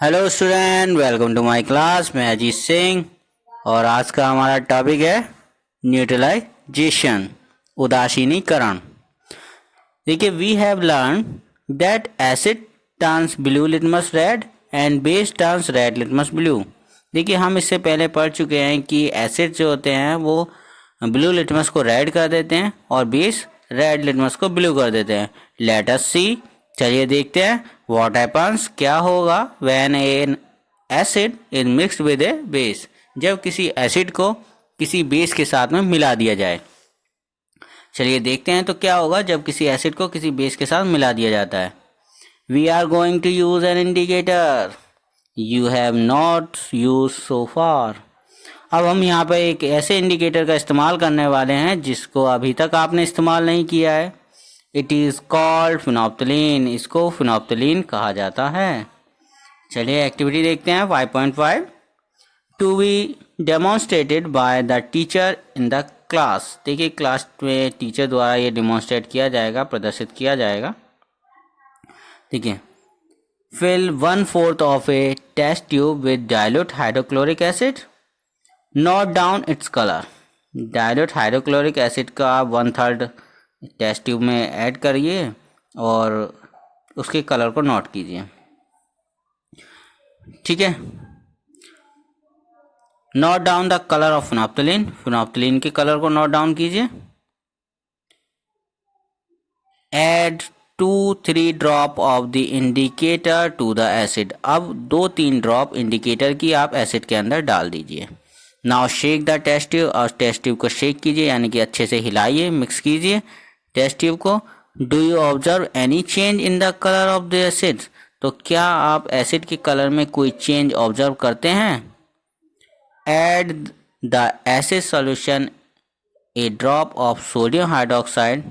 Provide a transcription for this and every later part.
Hello student, welcome to my class. मैं अजीत सिंह और आज का हमारा टॉपिक है न्यूट्रलाइजेशन, उदासीनीकरण। देखिए, we have learn that acid turns blue litmus red and base turns red litmus blue. देखिए, हम इससे पहले पढ़ चुके हैं कि एसिड जो होते हैं वो ब्लू लिटमस को रेड कर देते हैं और बेस रेड लिटमस को ब्लू कर देते हैं। लेट अस सी, चलिए देखते हैं व्हाट हैपन्स, क्या होगा when an acid is mixed with a base, जब किसी एसिड को किसी बेस के साथ में मिला दिया जाए। चलिए देखते हैं तो क्या होगा जब किसी एसिड को किसी बेस के साथ मिला दिया जाता है। We are going to use an indicator you have not use so far. अब हम यहाँ पर एक ऐसे इंडिकेटर का इस्तेमाल करने वाले हैं जिसको अभी तक आपने इस्तेमाल नहीं किया है। इट इज़ कॉल्ड फिनोप्थलीन, इसको फिनोप्थलीन कहा जाता है। चलिए एक्टिविटी देखते हैं 5.5 to be demonstrated by the teacher in the class. देखिए, क्लास में टीचर द्वारा ये डेमोन्स्ट्रेट किया जाएगा, प्रदर्शित किया जाएगा। देखिए, fill 1/4 of a test tube with dilute hydrochloric acid, note down its colour. Dilute hydrochloric acid का 1/3 टेस्ट ट्यूब में ऐड करिए और उसके कलर को नोट कीजिए। ठीक है, note down the colour of phenolphthalein, phenolphthalein के कलर को नोट डाउन कीजिए। Add 2-3 drop of the indicator to the acid. अब 2-3 ड्रॉप इंडिकेटर की आप एसिड के अंदर डाल दीजिए। Now shake the test tube, और टेस्ट ट्यूब को शेक कीजिए, यानी कि अच्छे से हिलाइए, मिक्स कीजिए टेस्ट ट्यूब को। Do you observe any change in the colour of the acid? तो क्या आप एसिड के कलर में कोई चेंज ऑब्जर्व करते हैं? Add the acid solution a drop of sodium hydroxide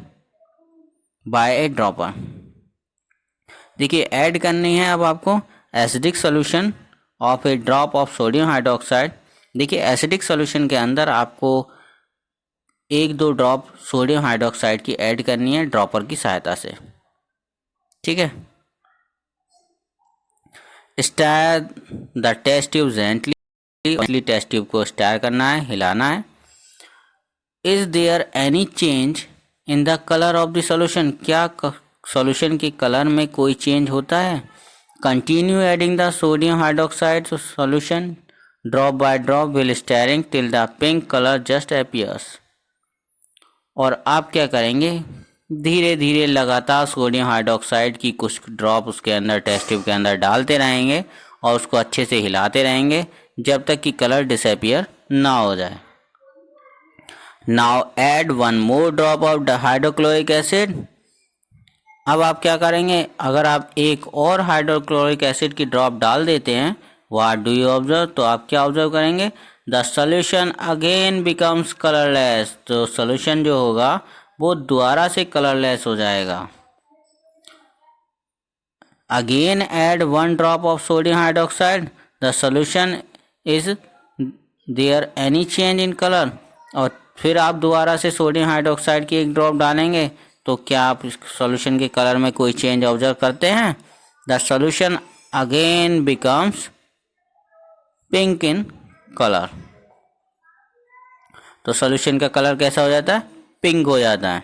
by a dropper. देखिए, ऐड करनी है अब आपको acidic solution of a drop of sodium hydroxide. देखिए, एसिडिक सॉल्यूशन के अंदर आपको 1-2 ड्रॉप सोडियम हाइड्रोक्साइड की ऐड करनी है ड्रॉपर की सहायता से। ठीक है, stir the test tube gently, test tube को स्टार करना है, हिलाना है। Is there any change in the colour of the solution? क्या सॉल्यूशन के कलर में कोई चेंज होता है? Continue adding the sodium hydroxide solution drop by drop will starring till the pink colour just appears. और आप क्या करेंगे, धीरे धीरे लगातार सोडियम हाइड्रोक्साइड की कुछ ड्रॉप उसके अंदर टेस्ट ट्यूब के अंदर डालते रहेंगे और उसको अच्छे से हिलाते रहेंगे जब तक कि कलर डिसअपियर ना हो जाए। Now add 1 more drop of the hydrochloric acid. अब आप क्या करेंगे, अगर आप एक और हाइड्रोक्लोरिक एसिड की ड्रॉप डाल देते हैं, व्हाट डू यू ऑब्जर्व? तो आप क्या ऑब्जर्व करेंगे? The solution again becomes colourless. तो सॉल्यूशन जो होगा वो दोबारा से कलरलेस हो जाएगा। Again add 1 drop of sodium hydroxide, the solution is there any change in colour. और फिर आप दोबारा से सोडियम हाइड्रोक्साइड की एक ड्रॉप डालेंगे, तो क्या आप इस सॉल्यूशन के कलर में कोई चेंज ऑब्जर्व करते हैं? The solution again becomes pink in colour. तो सॉल्यूशन का कलर कैसा हो जाता है? पिंक हो जाता है।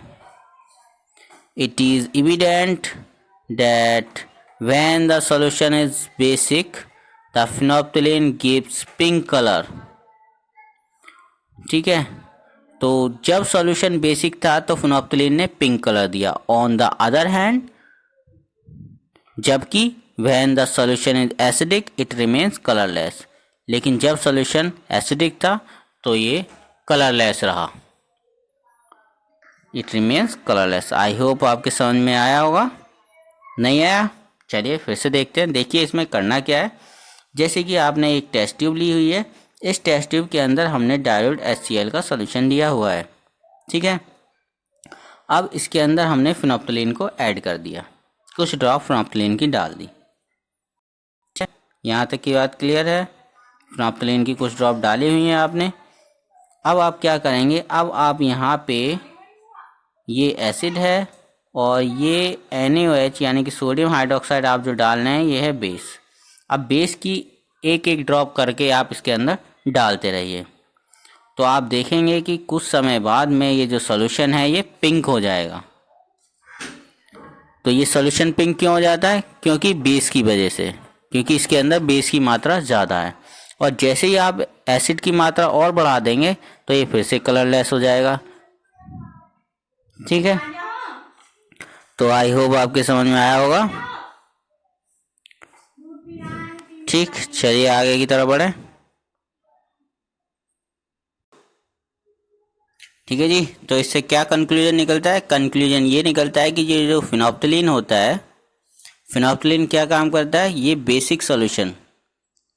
It is evident that when the solution is basic the phenolphthalein gives pink colour. ठीक है, तो जब सॉल्यूशन बेसिक था तो फिनोप्थलीन ने पिंक कलर दिया। ऑन द अदर हैंड, जबकि when the solution is acidic it remains colourless. लेकिन जब सॉल्यूशन एसिडिक था तो ये कलरलेस रहा, it remains colourless. I hope आपके समझ में आया होगा। नहीं आया? चलिए फिर से देखते हैं। देखिए, इसमें करना क्या है। जैसे कि आपने एक टेस्ट ट्यूब ली हुई है, इस टेस्ट ट्यूब के अंदर हमने डाइल्यूट HCl का सॉल्यूशन दिया हुआ है। ठीक है, अब इसके अंदर हमने फिनोप्थलीन को ऐड कर दिया, कुछ ड्रॉप फिनोप्थलीन की डाल दी। यहाँ तक की बात क्लियर है? फिनोप्थलीन की कुछ ड्रॉप डाली हुई हैं आपने। अब आप क्या करेंगे, अब आप यहाँ पे ये एसिड है और ये NaOH यानी कि सोडियम हाइड्रोक्साइड आप जो डाल रहे हैं ये है बेस। अब बेस की एक एक ड्रॉप करके आप इसके अंदर डालते रहिए, तो आप देखेंगे कि कुछ समय बाद में ये जो सॉल्यूशन है ये पिंक हो जाएगा। तो ये सॉल्यूशन पिंक क्यों हो जाता है? क्योंकि बेस की वजह से, क्योंकि इसके अंदर बेस की मात्रा ज़्यादा है। और जैसे ही आप एसिड की मात्रा और बढ़ा देंगे तो ये फिर से कलरलेस हो जाएगा। ठीक है, तो आई होप आपके समझ में आया होगा। ठीक, चलिए आगे की तरफ बढ़े। ठीक है जी, तो इससे क्या कंक्लूजन निकलता है? कंक्लूजन ये निकलता है कि ये जो फिनोप्थिलीन होता है, फिनोप्थिलीन क्या काम करता है? ये बेसिक सॉल्यूशन,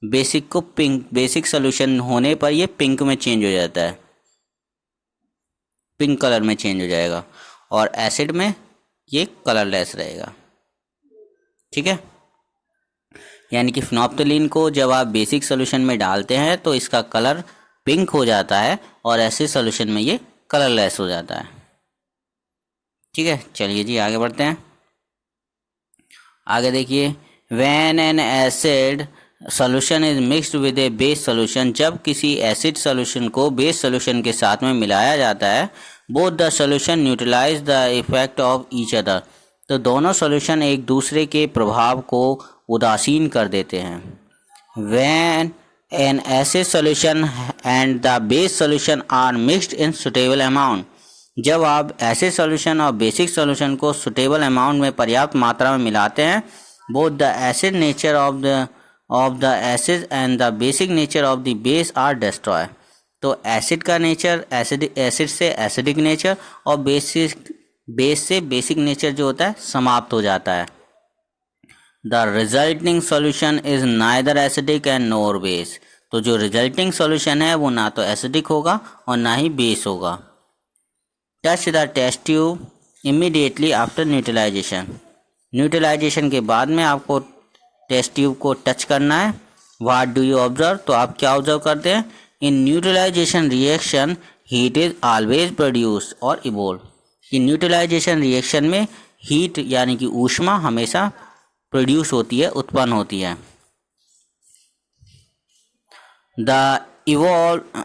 बेसिक सॉल्यूशन होने पर ये पिंक में चेंज हो जाता है, पिंक कलर में चेंज हो जाएगा, और एसिड में ये कलरलेस रहेगा। ठीक है, यानी कि फिनोप्थिलीन को जब आप बेसिक सॉल्यूशन में डालते हैं तो इसका कलर पिंक हो जाता है और एसिड सॉल्यूशन में ये कलरलेस हो जाता है। ठीक है, चलिए जी आगे बढ़ते हैं। आगे देखिए, when an acid solution is mixed with a base solution, जब किसी एसिड सॉल्यूशन को बेस सॉल्यूशन के साथ में मिलाया जाता है, both the solution neutralize the effect of each other, तो दोनों सॉल्यूशन एक दूसरे के प्रभाव को उदासीन कर देते हैं। When an acid solution and the base solution are mixed in suitable amount, जब आप एसिड सॉल्यूशन और बेसिक सॉल्यूशन को सुटेबल अमाउंट में पर्याप्त मात्रा में मिलाते हैं, both the acid nature of the acid and the basic nature of the base are destroy, तो एसिड का नेचर, एसिड से एसिडिक नेचर और बेस से बेसिक नेचर जो होता है समाप्त हो जाता है। The resulting solution is neither acidic and NOR base, तो जो रिजल्टिंग सॉल्यूशन है वो ना तो एसिडिक होगा और ना ही बेस होगा। Touch the test tube immediately after neutralization, neutralization के बाद में आपको टेस्ट ट्यूब को टच करना है। व्हाट डू यू ऑब्जर्व, तो आप क्या ऑब्जर्व करते हैं? In neutralization reaction heat is always produce और इवोल्व, कि न्यूट्रलाइजेशन रिएक्शन में हीट यानी कि ऊष्मा हमेशा प्रोड्यूस होती है, उत्पन्न होती है। The evolve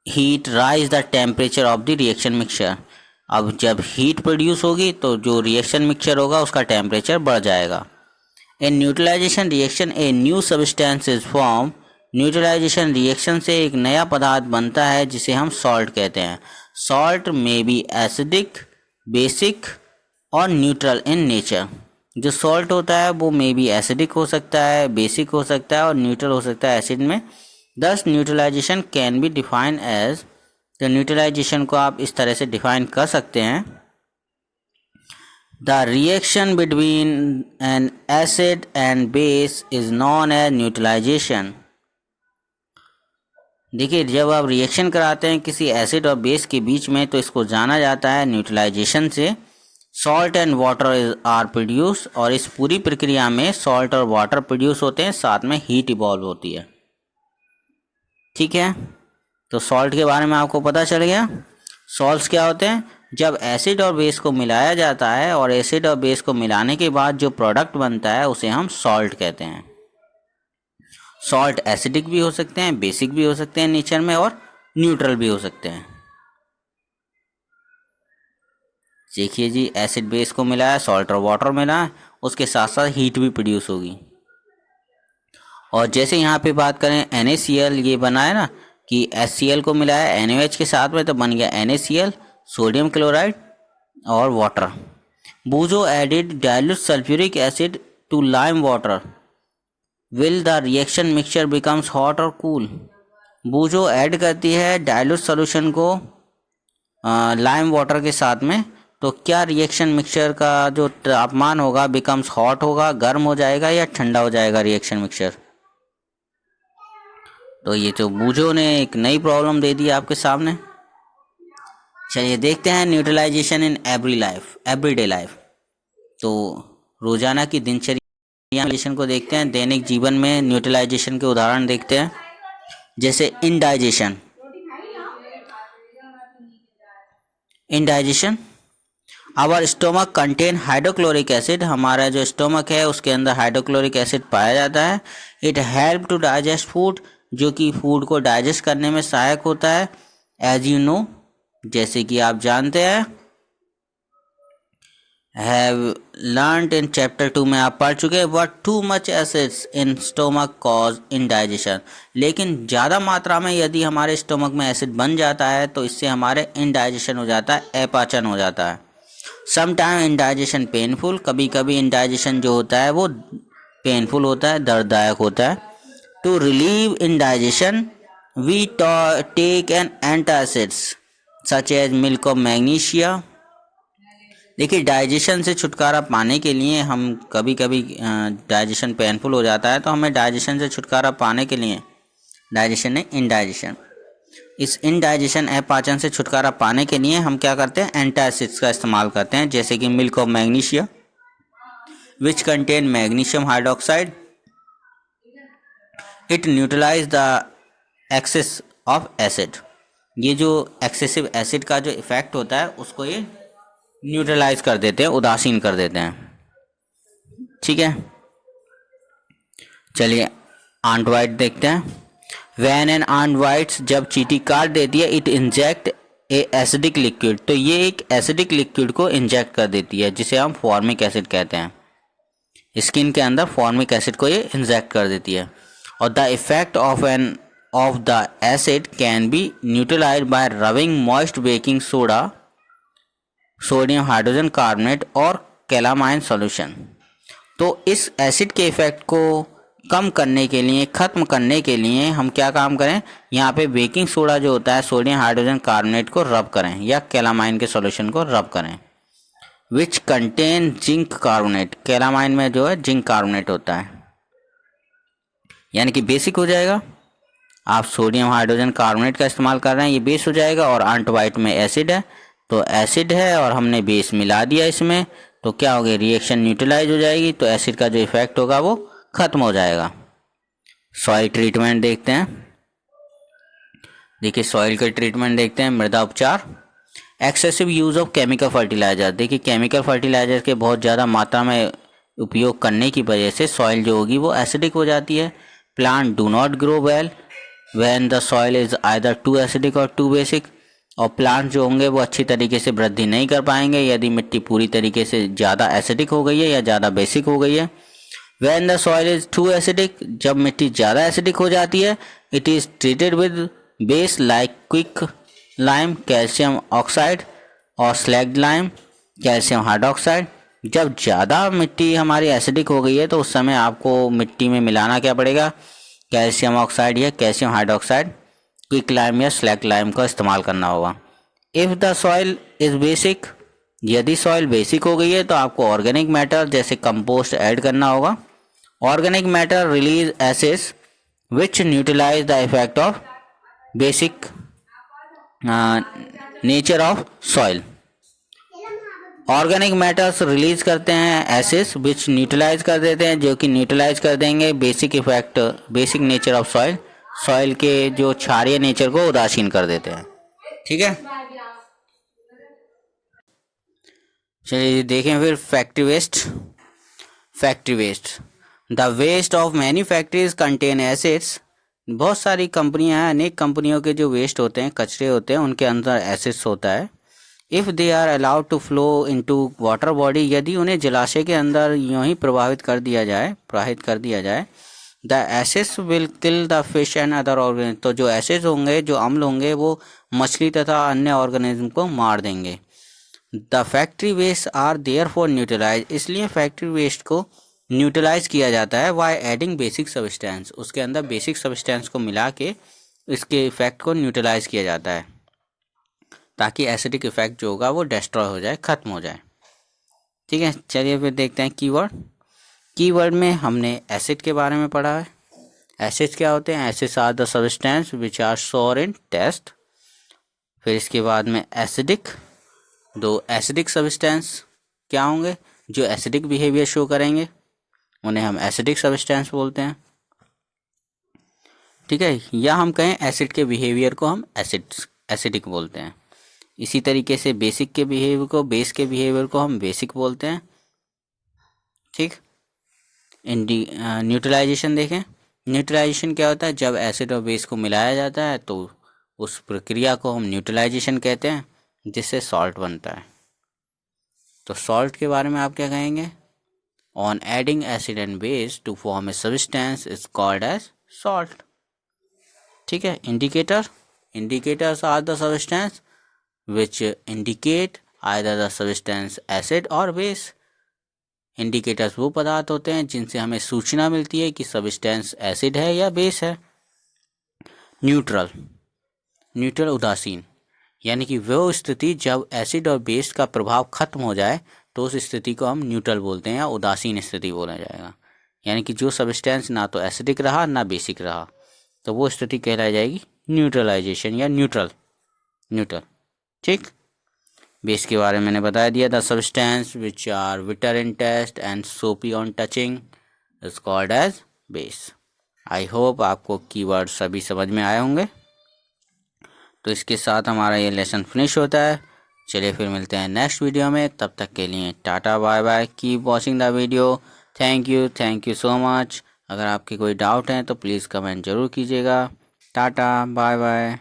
heat rise the temperature of the reaction mixture, अब जब हीट प्रोड्यूस होगी तो जो रिएक्शन मिक्सचर होगा उसका टेम्परेचर बढ़ जाएगा। In neutralization reaction a new substance is form, neutralization reaction से एक नया पदार्थ बनता है जिसे हम सॉल्ट कहते हैं। सॉल्ट में बी एसिडिक, बेसिक और न्यूट्रल इन नेचर, जो सॉल्ट होता है वो मे बी एसिडिक हो सकता है, बेसिक हो सकता है और न्यूट्रल हो सकता है एसिड में। Thus neutralization can be define as, तो न्यूट्रलाइजेशन को आप इस तरह से डिफाइन कर सकते हैं, the reaction between an acid and base is known as neutralization. देखिए, जब आप रिएक्शन कराते हैं किसी एसिड और बेस के बीच में तो इसको जाना जाता है न्यूट्रलाइजेशन से। Salt and water are produce, और इस पूरी प्रक्रिया में सॉल्ट और वाटर प्रोड्यूस होते हैं, साथ में हीट इवॉल्व होती है। ठीक है, तो सॉल्ट के बारे में आपको पता चल गया। सॉल्ट्स क्या होते हैं? जब एसिड और बेस को मिलाया जाता है और एसिड और बेस को मिलाने के बाद जो प्रोडक्ट बनता है उसे हम सॉल्ट कहते हैं। सॉल्ट एसिडिक भी हो सकते हैं, बेसिक भी हो सकते हैं नेचर में, और न्यूट्रल भी हो सकते हैं। देखिए जी, एसिड बेस को मिलाया, सॉल्ट और वाटर मिला, उसके साथ साथ हीट भी प्रोड्यूस होगी। और जैसे यहाँ पे बात करें NaCl, ये बना है ना कि HCl को मिलाया NaOH के साथ में तो बन गया NaCl, सोडियम क्लोराइड और water. Boojho added dilute sulphuric acid to lime water, will the reaction mixture becomes hot और कूल। बूजो ऐड करती है डाइल्यूट सॉल्यूशन को लाइम वाटर के साथ में, तो क्या रिएक्शन मिक्सचर का जो तापमान होगा बिकम्स हॉट होगा, गर्म हो जाएगा या ठंडा हो जाएगा रिएक्शन मिक्सचर। तो ये तो बूजो ने एक नई प्रॉब्लम दे दी आपके सामने। चलिए देखते हैं न्यूट्रलाइजेशन इन एवरीडे लाइफ। तो रोजाना की दिनचर्या को देखते हैं, दैनिक जीवन में न्यूट्रलाइजेशन के उदाहरण देखते हैं। जैसे indigestion our stomach contain hydrochloric acid, हमारा जो स्टोमक है उसके अंदर हाइड्रोक्लोरिक एसिड पाया जाता है। It help to digest food, जो कि फूड को डाइजेस्ट करने में सहायक होता है। एज यू नो, जैसे कि आप जानते हैं, हैव लर्नड इन चैप्टर 2 में आप पढ़ चुके हैं, but too much acids in stomach cause indigestion. लेकिन ज़्यादा मात्रा में यदि हमारे स्टोमक में एसिड बन जाता है तो इससे हमारे इंडाइजेशन हो जाता है, अपाचन हो जाता है। सम टाइम इंडाइजेशन पेनफुल, कभी कभी इंडाइजेशन जो होता है वो पेनफुल होता है, दर्ददायक होता है। To relieve indigestion we take an antacids such as milk of magnesia. देखिए, डाइजेशन से छुटकारा पाने के लिए हम कभी कभी डाइजेशन पेनफुल हो जाता है तो हमें डाइजेशन से छुटकारा पाने के लिए, डाइजेशन नहीं इंडाइजेशन, इस इनडाइजेशन अपाचन से छुटकारा पाने के लिए हम क्या करते हैं, एंटासिड्स का इस्तेमाल करते हैं, जैसे कि milk of magnesia which contain magnesium hydroxide. It neutralize the excess of acid, ये जो एक्सेसिव एसिड का जो इफेक्ट होता है उसको ये न्यूट्रलाइज कर देते हैं, उदासीन कर देते हैं। ठीक है, चलिए आंट वाइट देखते हैं। वैन एन आंट वाइट्स, जब चींटी काट देती है, it inject A acidic liquid, तो ये एक एसिडिक लिक्विड को इंजेक्ट कर देती है जिसे हम फॉर्मिक एसिड कहते हैं। स्किन के अंदर फॉर्मिक एसिड को ये इंजेक्ट कर देती है। और the effect of the acid can be neutralize by rubbing moist baking soda, sodium hydrogen carbonate और कैलामाइन सॉल्यूशन। तो इस एसिड के इफेक्ट को कम करने के लिए, ख़त्म करने के लिए हम क्या काम करें, यहाँ पे बेकिंग सोडा जो होता है, सोडियम हाइड्रोजन कार्बोनेट को रब करें या कैलामाइन के सॉल्यूशन को रब करें। Which contain zinc carbonate, calamine में जो है जिंक कार्बोनेट होता है, यानी कि बेसिक हो जाएगा। आप सोडियम हाइड्रोजन कार्बोनेट का इस्तेमाल कर रहे हैं, ये बेस हो जाएगा। और आंट वाइट में एसिड है, तो एसिड है और हमने बेस मिला दिया इसमें, तो क्या हो गया, रिएक्शन न्यूट्रलाइज हो जाएगी, तो एसिड का जो इफेक्ट होगा वो खत्म हो जाएगा। सॉइल ट्रीटमेंट देखते हैं। देखिए, सॉइल का ट्रीटमेंट देखते हैं। मृदा उपचार, excessive use of chemical fertilizer. देखिए, केमिकल फर्टिलाइजर के बहुत ज़्यादा मात्रा में उपयोग करने की वजह से सॉइल जो होगी वो एसिडिक हो जाती है। Plant do not grow well when the soil is either too acidic और टू बेसिक, और प्लांट जो होंगे वो अच्छी तरीके से वृद्धि नहीं कर पाएंगे यदि मिट्टी पूरी तरीके से ज़्यादा एसिडिक हो गई है या ज़्यादा बेसिक हो गई है। When the soil is too acidic, जब मिट्टी ज़्यादा एसिडिक हो जाती है, it is treated with base like quick lime, calcium oxide और स्लैग्ड लाइम, कैल्शियम हाइड्रोक्साइड। जब ज़्यादा मिट्टी हमारी एसिडिक हो गई है तो उस समय आपको मिट्टी में मिलाना क्या पड़ेगा, कैल्शियम ऑक्साइड या कैल्शियम हाइड्रोक्साइड, क्विक लाइम या स्लैग्ड लाइम का इस्तेमाल करना होगा। If the soil is basic, यदि सॉइल बेसिक हो गई है तो आपको ऑर्गेनिक मैटर जैसे कंपोस्ट ऐड करना होगा। Organic matter release acids which neutralize the effect of basic nature of soil. Organic matters release करते हैं एसिड्स विच न्यूट्रलाइज कर देते हैं, जो कि न्यूट्रलाइज कर देंगे basic effect, basic nature of soil, soil के जो क्षारीय नेचर को उदासीन कर देते हैं। ठीक है, चलिए देखें फिर factory waste. Factory waste, the waste of many factories contain acids. बहुत सारी कंपनियां हैं, अनेक कंपनियों के जो वेस्ट होते हैं, कचरे होते हैं, उनके अंदर एसिड्स होता है। If they are allowed to flow into water body, यदि उन्हें जलाशय के अंदर यूं ही प्रवाहित कर दिया जाए, the acids will kill the fish and other organism, तो जो एसिड्स होंगे, जो अम्ल होंगे, वो मछली तथा अन्य ऑर्गेनिज्म को मार देंगे। The factory waste are there for neutralize, इसलिए फैक्ट्री वेस्ट को न्यूट्रलाइज किया जाता है बाय एडिंग बेसिक सब्सटेंस, उसके अंदर बेसिक सब्सटेंस को मिला के इसके इफेक्ट को न्यूट्रलाइज किया जाता है ताकि एसिडिक इफेक्ट जो होगा वो डिस्ट्रॉय हो जाए, खत्म हो जाए। ठीक है, चलिए फिर देखते हैं कीवर्ड। कीवर्ड में हमने एसिड के बारे में पढ़ा है। एसिड्स क्या होते हैं, acids are the substance which are sour in test. फिर इसके बाद में एसिडिक, दो एसिडिक सब्सटेंस क्या होंगे, जो एसिडिक बिहेवियर शो करेंगे उन्हें हम एसिडिक सब्सटेंस बोलते हैं। ठीक है, या हम कहें एसिड के बिहेवियर को हम एसिडिक बोलते हैं। इसी तरीके से बेसिक के बिहेवियर को, बेस के बिहेवियर को हम बेसिक बोलते हैं। ठीक। न्यूट्रलाइजेशन देखें। न्यूट्रलाइजेशन क्या होता है? जब एसिड और बेस को मिलाया जाता है तो उस प्रक्रिया को हम न्यूट्रलाइजेशन कहते हैं, जिससे सॉल्ट बनता है। तो सॉल्ट के बारे में आप क्या कहेंगे? On adding acid and base to form a substance is called as salt. ठीक है। Indicators are the substance which indicate either the substance acid और बेस। इंडिकेटर्स वो पदार्थ होते हैं जिनसे हमें सूचना मिलती है कि सब्सटेंस एसिड है या बेस है। न्यूट्रल उदासीन, यानी कि वो स्थिति जब एसिड और बेस का प्रभाव खत्म हो जाए तो उस स्थिति को हम न्यूट्रल बोलते हैं या उदासीन स्थिति बोला जाएगा। यानी कि जो सब्सटेंस ना तो एसिडिक रहा ना बेसिक रहा, तो वो स्थिति कहलाई जाएगी न्यूट्रलाइजेशन या न्यूट्रल। ठीक। बेस के बारे में मैंने बता दिया। The substance which are bitter in taste and soapy on touching is called as base. I hope आपको कीवर्ड सभी समझ में आए होंगे। तो इसके साथ हमारा ये लेसन फिनिश होता है। चलिए फिर मिलते हैं नेक्स्ट वीडियो में। तब तक के लिए ta-ta bye bye. Keep watching the video. Thank you so much. अगर आपके कोई डाउट हैं तो प्लीज़ कमेंट ज़रूर कीजिएगा। Ta-ta bye bye.